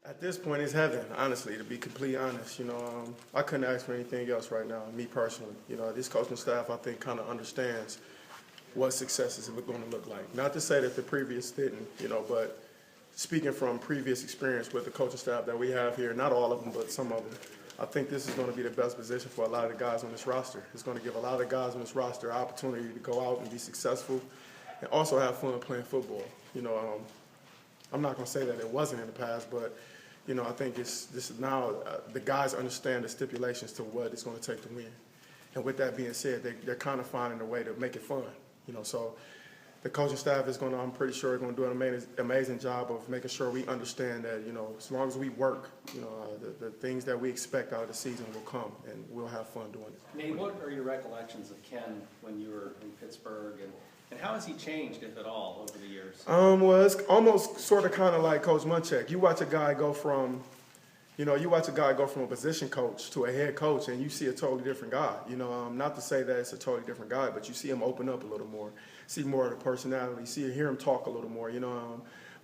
At this point, it's heaven, honestly, to be completely honest. I couldn't ask for anything else right now, me personally. This coaching staff, I think, kind of understands what success is going to look like. Not to say that the previous didn't, but speaking from previous experience with the coaching staff that we have here, not all of them, but some of them, I think this is going to be the best position for a lot of the guys on this roster. It's going to give a lot of guys on this roster an opportunity to go out and be successful and also have fun playing football. I'm not going to say that it wasn't in the past, but I think this is now the guys understand the stipulations to what it's going to take to win. And with that being said, they're kind of finding a way to make it fun. So the coaching staff is I'm pretty sure, going to do an amazing job of making sure we understand that, as long as we work, the things that we expect out of the season will come, and we'll have fun doing it. Nate, what are your recollections of Ken when you were in Pittsburgh, and how has he changed, if at all, over the years? Well, it's almost sort of kind of like Coach Munchak. You watch a guy go from a position coach to a head coach, and you see a totally different guy. Not to say that it's a totally different guy, but you see him open up a little more, see more of the personality, hear him talk a little more.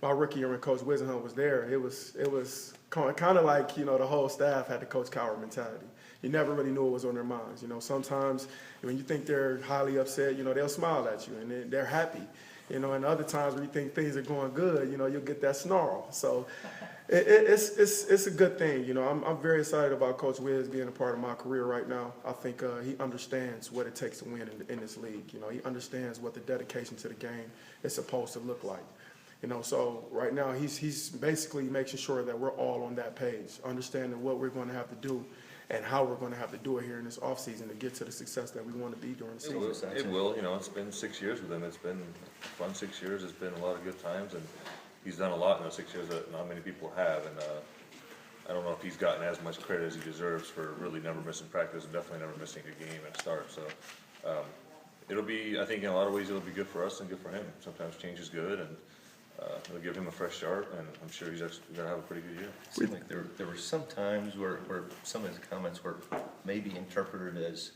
My rookie year when Coach Wisenhunt was there, it was kind of like the whole staff had the Coach Coward mentality. You never really knew what was on their minds. Sometimes when you think they're highly upset, they'll smile at you and they're happy. And other times when you think things are going good, you'll get that snarl. So it's a good thing. I'm very excited about Coach Wiz being a part of my career right now. I think he understands what it takes to win in this league. He understands what the dedication to the game is supposed to look like. So right now he's basically making sure that we're all on that page, understanding what we're going to have to do and how we're going to have to do it here in this offseason to get to the success that we want to be during the season. It will. It's been 6 years with him. It's been fun 6 years. It's been a lot of good times, and he's done a lot in those 6 years that not many people have. And I don't know if he's gotten as much credit as he deserves for really never missing practice and definitely never missing a game and start. So it'll be, I think in a lot of ways it'll be good for us and good for him. Sometimes change is good, and it'll give him a fresh start, and I'm sure he's actually going to have a pretty good year. It seemed like there were some times where some of his comments were maybe interpreted as,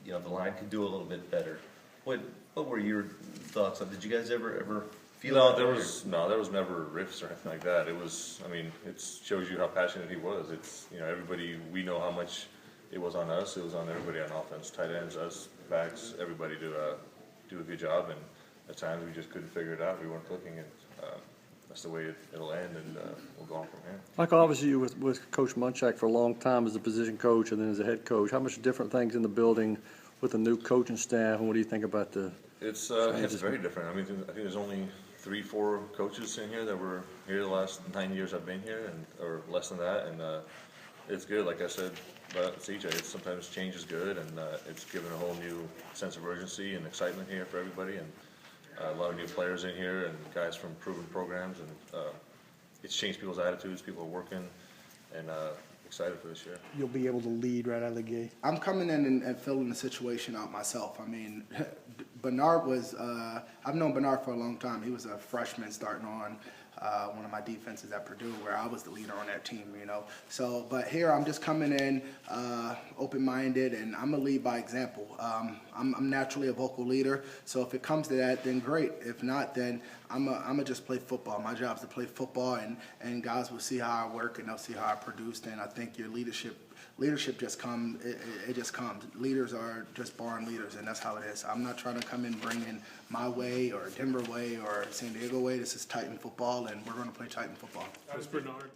the line could do a little bit better. What were your thoughts on? Did you guys ever feel? No, there was never riffs or anything like that. It was, it shows you how passionate he was. It's, everybody, we know how much it was on us. It was on everybody on offense, tight ends, us, backs, everybody to do a good job. And at times we just couldn't figure it out. We weren't clicking, and that's the way it'll end, and we'll go on from here. Michael, obviously you were with Coach Munchak for a long time as a position coach and then as a head coach. How much different things in the building with the new coaching staff, and what do you think about the? It's very different. I think there's only 3-4 coaches in here that were here the last 9 years I've been here, or less than that, and it's good. Like I said, but CJ, sometimes change is good, and it's given a whole new sense of urgency and excitement here for everybody, and a lot of new players in here and guys from proven programs, and it's changed people's attitudes. People are working, and excited for this year. You'll be able to lead right out of the gate. I'm coming in and filling the situation out myself. Bernard was, I've known Bernard for a long time. He was a freshman starting on one of my defenses at Purdue, where I was the leader on that team, So, but here I'm just coming in open-minded, and I'm going to lead by example. I'm naturally a vocal leader, so if it comes to that, then great. If not, then I'm going to just play football. My job is to play football, and guys will see how I work, and they'll see how I produce. And I think your leadership just comes, it just comes. Leaders are just born leaders, and that's how it is. I'm not trying to come in and bring in my way or Denver way or San Diego way. This is Titan football, and we're going to play Titan football. That was Bernard.